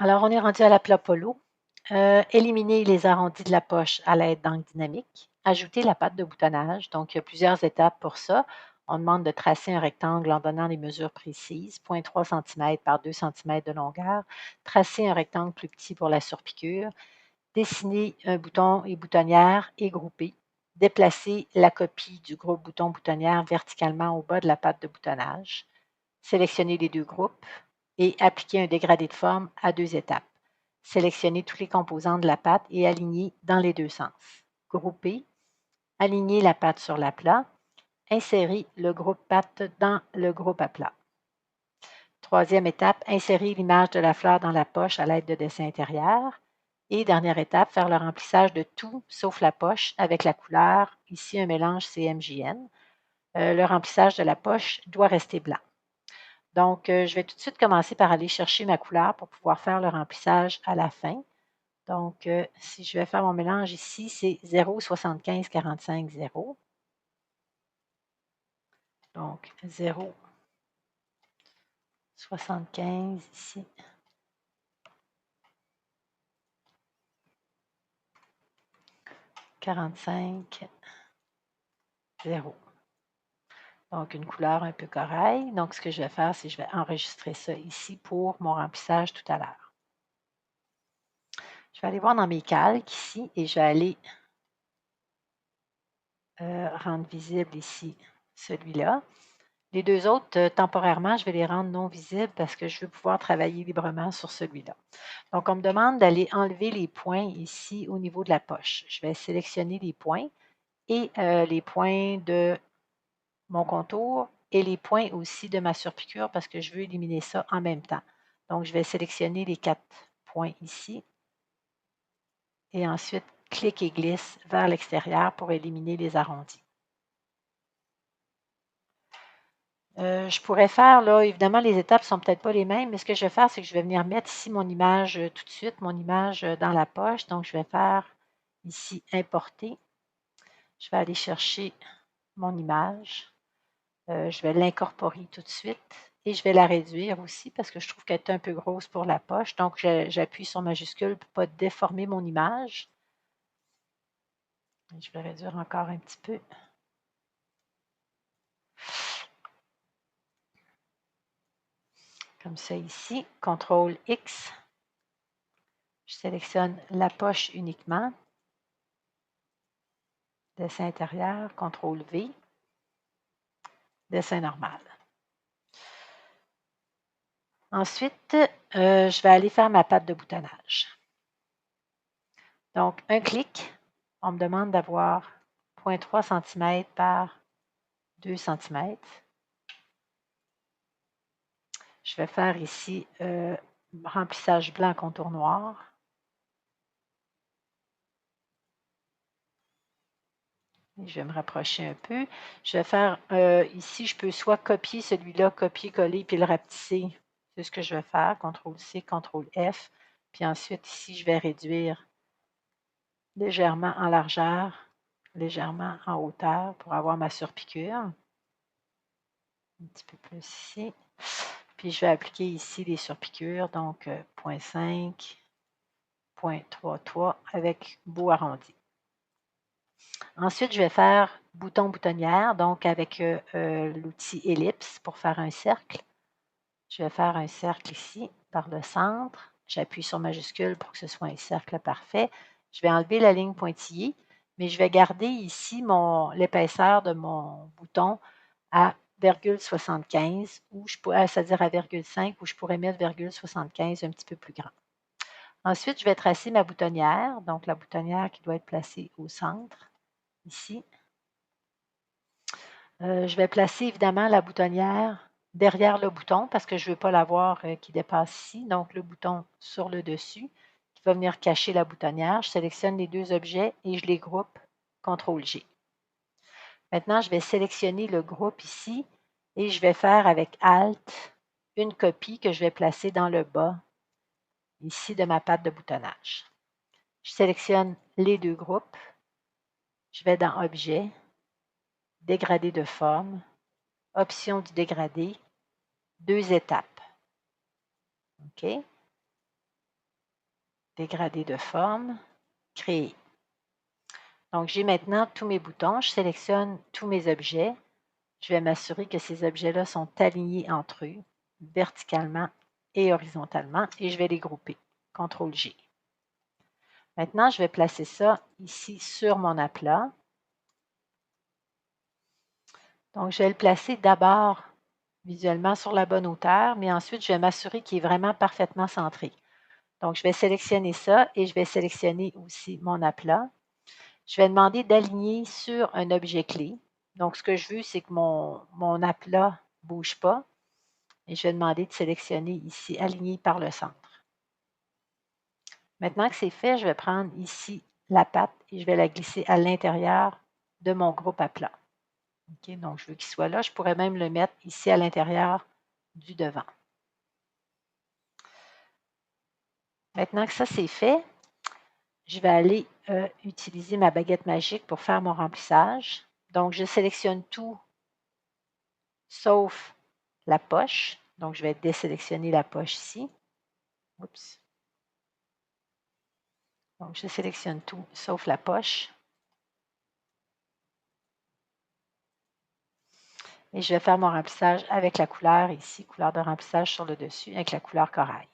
Alors, on est rendu à la plat polo. Éliminer les arrondis de la poche à l'aide d'angles dynamiques. Ajouter la pâte de boutonnage. Donc, il y a plusieurs étapes pour ça. On demande de tracer un rectangle en donnant les mesures précises, 0,3 cm par 2 cm de longueur. Tracer un rectangle plus petit pour la surpiqûre. Dessiner un bouton et boutonnière et grouper. Déplacer la copie du groupe bouton-boutonnière verticalement au bas de la pâte de boutonnage. Sélectionner les deux groupes et appliquer un dégradé de forme à 2 étapes. Sélectionner tous les composants de la pâte et aligner dans les deux sens. Grouper, aligner la pâte sur la plat, insérer le groupe pâte dans le groupe à plat. Troisième étape, insérer l'image de la fleur dans la poche à l'aide de dessins intérieurs. Et dernière étape, faire le remplissage de tout sauf la poche avec la couleur, ici un mélange CMJN. Le remplissage de la poche doit rester blanc. Donc, je vais tout de suite commencer par aller chercher ma couleur pour pouvoir faire le remplissage à la fin. Donc, si je vais faire mon mélange ici, c'est 0,75 45 0. Donc, 0,75 ici. 45 0. Donc, une couleur un peu corail. Donc, ce que je vais faire, c'est que je vais enregistrer ça ici pour mon remplissage tout à l'heure. Je vais aller voir dans mes calques ici et je vais aller rendre visible ici celui-là. Les deux autres, temporairement, je vais les rendre non visibles parce que je veux pouvoir travailler librement sur celui-là. Donc, on me demande d'aller enlever les points ici au niveau de la poche. Je vais sélectionner les points et les points de mon contour et les points aussi de ma surpiqûre parce que je veux éliminer ça en même temps. Donc, je vais sélectionner les 4 points ici et ensuite clique et glisse vers l'extérieur pour éliminer les arrondis. Je pourrais faire, là, évidemment, les étapes ne sont peut-être pas les mêmes, mais ce que je vais faire, c'est que je vais venir mettre ici mon image tout de suite, mon image dans la poche. Donc, je vais faire ici importer. Je vais aller chercher mon image. Je vais l'incorporer tout de suite et je vais la réduire aussi parce que je trouve qu'elle est un peu grosse pour la poche. Donc, j'appuie sur majuscule pour ne pas déformer mon image. Je vais réduire encore un petit peu. Comme ça ici. CTRL X. Je sélectionne la poche uniquement. Dessin intérieur, CTRL V. Dessin normal. Ensuite, je vais aller faire ma pâte de boutonnage. Donc, un clic. On me demande d'avoir 0,3 cm par 2 cm. Je vais faire ici remplissage blanc contour noir. Et je vais me rapprocher un peu. Je vais faire ici, je peux soit copier celui-là, copier-coller, puis le rapetisser. C'est ce que je vais faire. CTRL-C, CTRL-F. Puis ensuite, ici, je vais réduire légèrement en largeur, légèrement en hauteur pour avoir ma surpiqûre. Un petit peu plus ici. Puis je vais appliquer ici les surpiqûres, donc 0,5, 0,33 avec bout arrondi. Ensuite, je vais faire bouton-boutonnière, donc avec l'outil ellipse pour faire un cercle. Je vais faire un cercle ici par le centre. J'appuie sur majuscule pour que ce soit un cercle parfait. Je vais enlever la ligne pointillée, mais je vais garder ici l'épaisseur de mon bouton à 0,75, c'est-à-dire à 0,5, où je pourrais mettre 0,75 un petit peu plus grand. Ensuite, je vais tracer ma boutonnière, donc la boutonnière qui doit être placée au centre, ici. Je vais placer évidemment la boutonnière derrière le bouton parce que je ne veux pas l'avoir qui dépasse ici. Donc, le bouton sur le dessus qui va venir cacher la boutonnière. Je sélectionne les deux objets et je les groupe. CTRL-G. Maintenant, je vais sélectionner le groupe ici et je vais faire avec Alt une copie que je vais placer dans le bas ici de ma pâte de boutonnage. Je sélectionne les deux groupes. Je vais dans Objet, Dégradé de forme, Option du dégradé, 2 étapes. OK? dégradé de forme, créer. Donc, j'ai maintenant tous mes boutons. Je sélectionne tous mes objets. Je vais m'assurer que ces objets-là sont alignés entre eux, verticalement et horizontalement, et je vais les grouper. CTRL-G. Maintenant, je vais placer ça ici sur mon aplat. Donc, je vais le placer d'abord visuellement sur la bonne hauteur, mais ensuite, je vais m'assurer qu'il est vraiment parfaitement centré. Donc, je vais sélectionner ça et je vais sélectionner aussi mon aplat. Je vais demander d'aligner sur un objet clé. Donc, ce que je veux, c'est que mon aplat ne bouge pas. Et je vais demander de sélectionner ici aligné par le centre. Maintenant que c'est fait, je vais prendre ici la patte et je vais la glisser à l'intérieur de mon groupe à plat. OK, donc, je veux qu'il soit là. Je pourrais même le mettre ici à l'intérieur du devant. Maintenant que ça, c'est fait, je vais aller utiliser ma baguette magique pour faire mon remplissage. Donc, je sélectionne tout sauf la poche. Donc, je vais désélectionner la poche ici. Oups. Donc, je sélectionne tout sauf la poche. Et je vais faire mon remplissage avec la couleur ici, couleur de remplissage sur le dessus, avec la couleur corail.